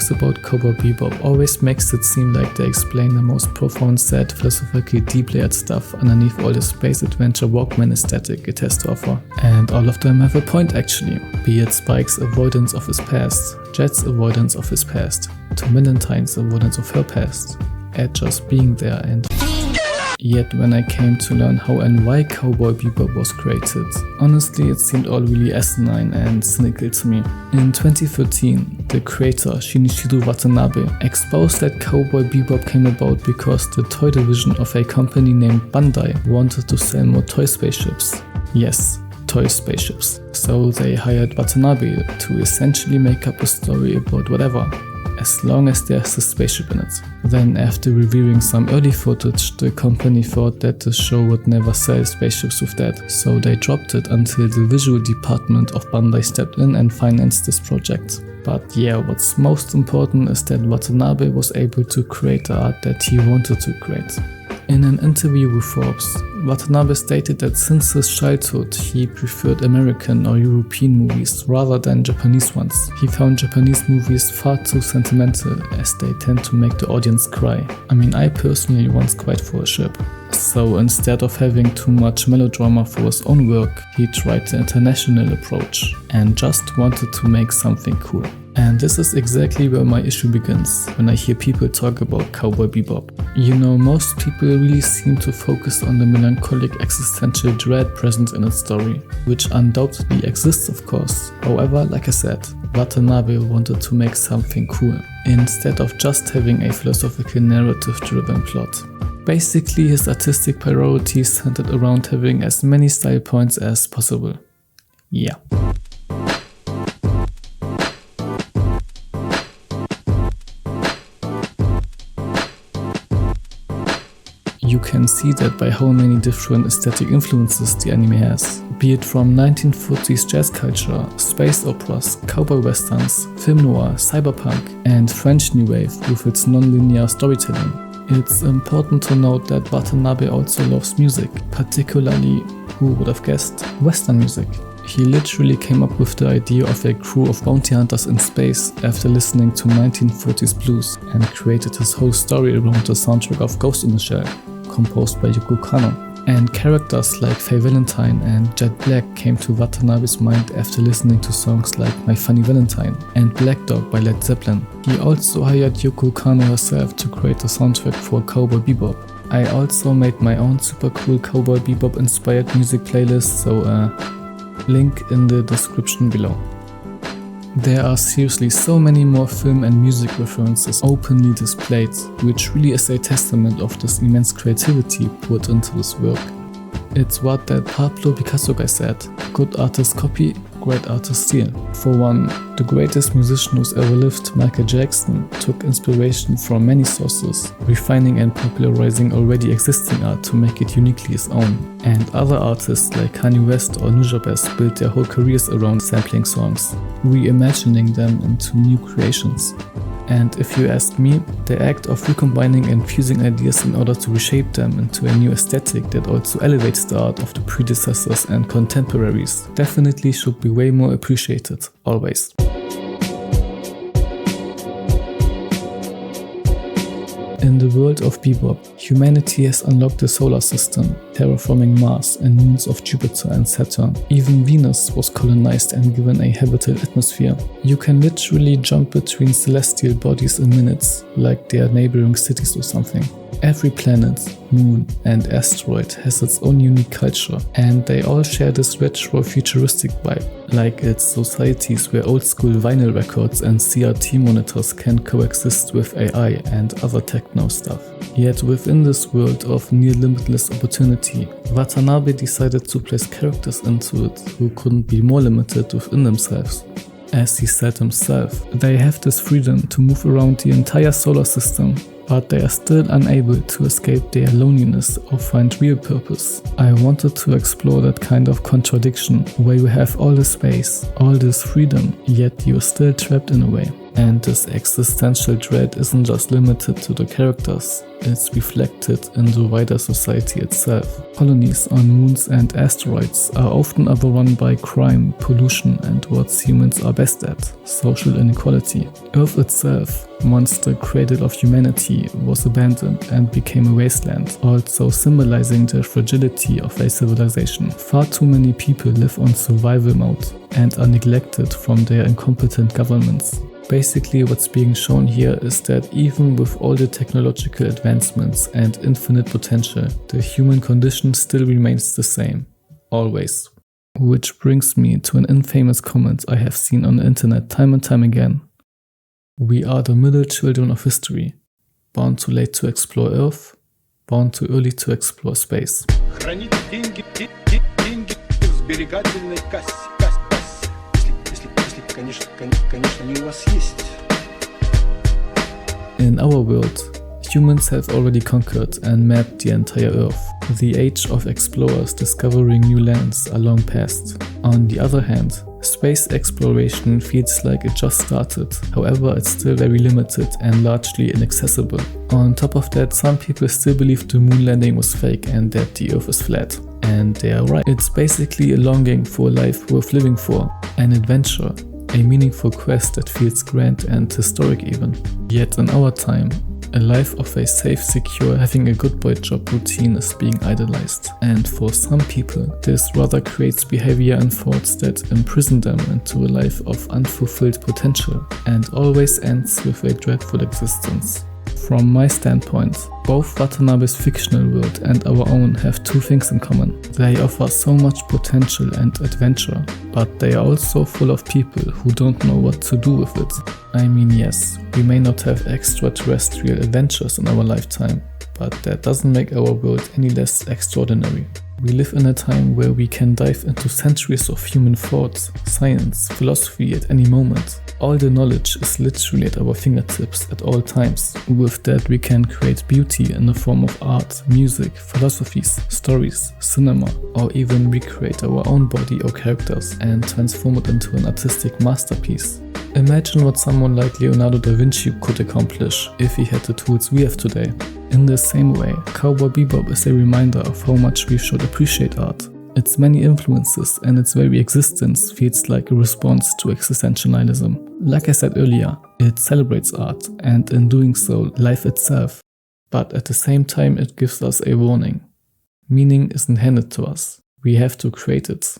talks about Cowboy Bebop always makes it seem like they explain the most profound, sad, philosophically deep layered stuff underneath all the space adventure Walkman aesthetic it has to offer. And all of them have a point actually, be it Spike's avoidance of his past, Jet's avoidance of his past, to Valentine's avoidance of her past, Ed just being there. And yet when I came to learn how and why Cowboy Bebop was created, honestly it seemed all really asinine and cynical to me. In 2013, the creator Shinichiro Watanabe exposed that Cowboy Bebop came about because the toy division of a company named Bandai wanted to sell more toy spaceships. Yes, toy spaceships. So they hired Watanabe to essentially make up a story about whatever, as long as there's a spaceship in it. Then after reviewing some early footage, the company thought that the show would never sell spaceships with that, so they dropped it until the visual department of Bandai stepped in and financed this project. But yeah, what's most important is that Watanabe was able to create the art that he wanted to create. In an interview with Forbes, Watanabe stated that since his childhood he preferred American or European movies rather than Japanese ones. He found Japanese movies far too sentimental as they tend to make the audience cry. I mean, I personally once cried for a ship. So instead of having too much melodrama for his own work, he tried the international approach and just wanted to make something cool. And this is exactly where my issue begins when I hear people talk about Cowboy Bebop. You know, most people really seem to focus on the melancholic existential dread present in its story, which undoubtedly exists of course. However, like I said, Watanabe wanted to make something cool, instead of just having a philosophical narrative driven plot. Basically, his artistic priorities centered around having as many style points as possible. Yeah. You can see that by how many different aesthetic influences the anime has, be it from 1940s jazz culture, space operas, cowboy westerns, film noir, cyberpunk, and French New Wave with its non-linear storytelling. It's important to note that Watanabe also loves music, particularly, who would have guessed, Western music. He literally came up with the idea of a crew of bounty hunters in space after listening to 1940s blues and created his whole story around the soundtrack of Ghost in the Shell, composed by Yoko Kanno. And characters like Faye Valentine and Jet Black came to Watanabe's mind after listening to songs like My Funny Valentine and Black Dog by Led Zeppelin. He also hired Yoko Kanno herself to create the soundtrack for Cowboy Bebop. I also made my own super cool Cowboy Bebop inspired music playlist, so link in the description below. There are seriously so many more film and music references openly displayed, which really is a testament of this immense creativity put into this work. It's what that Pablo Picasso guy said, good artists copy, great artists steal. For one, the greatest musician who's ever lived, Michael Jackson, took inspiration from many sources, refining and popularizing already existing art to make it uniquely his own. And other artists like Kanye West or Nujabes built their whole careers around sampling songs, reimagining them into new creations. And if you ask me, the act of recombining and fusing ideas in order to reshape them into a new aesthetic that also elevates the art of the predecessors and contemporaries definitely should be way more appreciated, always. In the world of Bebop, humanity has unlocked the solar system, terraforming Mars and moons of Jupiter and Saturn. Even Venus was colonized and given a habitable atmosphere. You can literally jump between celestial bodies in minutes, like they are neighboring cities or something. Every planet, moon, and asteroid has its own unique culture, and they all share this retro futuristic vibe, like it's societies where old school vinyl records and CRT monitors can coexist with AI and other techno stuff. Yet within this world of near limitless opportunity, Watanabe decided to place characters into it who couldn't be more limited within themselves. As he said himself, they have this freedom to move around the entire solar system, but they are still unable to escape their loneliness or find real purpose. I wanted to explore that kind of contradiction, where you have all the space, all this freedom, yet you're still trapped in a way. And this existential dread isn't just limited to the characters, it's reflected in the wider society itself. Colonies on moons and asteroids are often overrun by crime, pollution, and what humans are best at, social inequality. Earth itself, once the cradle of humanity, was abandoned and became a wasteland, also symbolizing the fragility of a civilization. Far too many people live on survival mode and are neglected from their incompetent governments. Basically, what's being shown here is that even with all the technological advancements and infinite potential, the human condition still remains the same. Always. Which brings me to an infamous comment I have seen on the internet time and time again. We are the middle children of history, born too late to explore Earth, born too early to explore space. In our world, humans have already conquered and mapped the entire Earth. The age of explorers discovering new lands are long past. On the other hand, space exploration feels like it just started, however it's still very limited and largely inaccessible. On top of that, some people still believe the moon landing was fake and that the Earth is flat. And they are right. It's basically a longing for a life worth living for, an adventure, a meaningful quest that feels grand and historic even. Yet in our time, a life of a safe, secure, having a good boy job routine is being idolized. And for some people, this rather creates behavior and thoughts that imprison them into a life of unfulfilled potential and always ends with a dreadful existence. From my standpoint, both Watanabe's fictional world and our own have two things in common. They offer so much potential and adventure, but they are also full of people who don't know what to do with it. I mean, yes, we may not have extraterrestrial adventures in our lifetime, but that doesn't make our world any less extraordinary. We live in a time where we can dive into centuries of human thought, science, philosophy at any moment. All the knowledge is literally at our fingertips at all times. With that, we can create beauty in the form of art, music, philosophies, stories, cinema, or even recreate our own body or characters and transform it into an artistic masterpiece. Imagine what someone like Leonardo da Vinci could accomplish if he had the tools we have today. In the same way, Cowboy Bebop is a reminder of how much we should appreciate art. Its many influences and its very existence feels like a response to existential nihilism. Like I said earlier, it celebrates art and in doing so, life itself. But at the same time, it gives us a warning. Meaning isn't handed to us. We have to create it.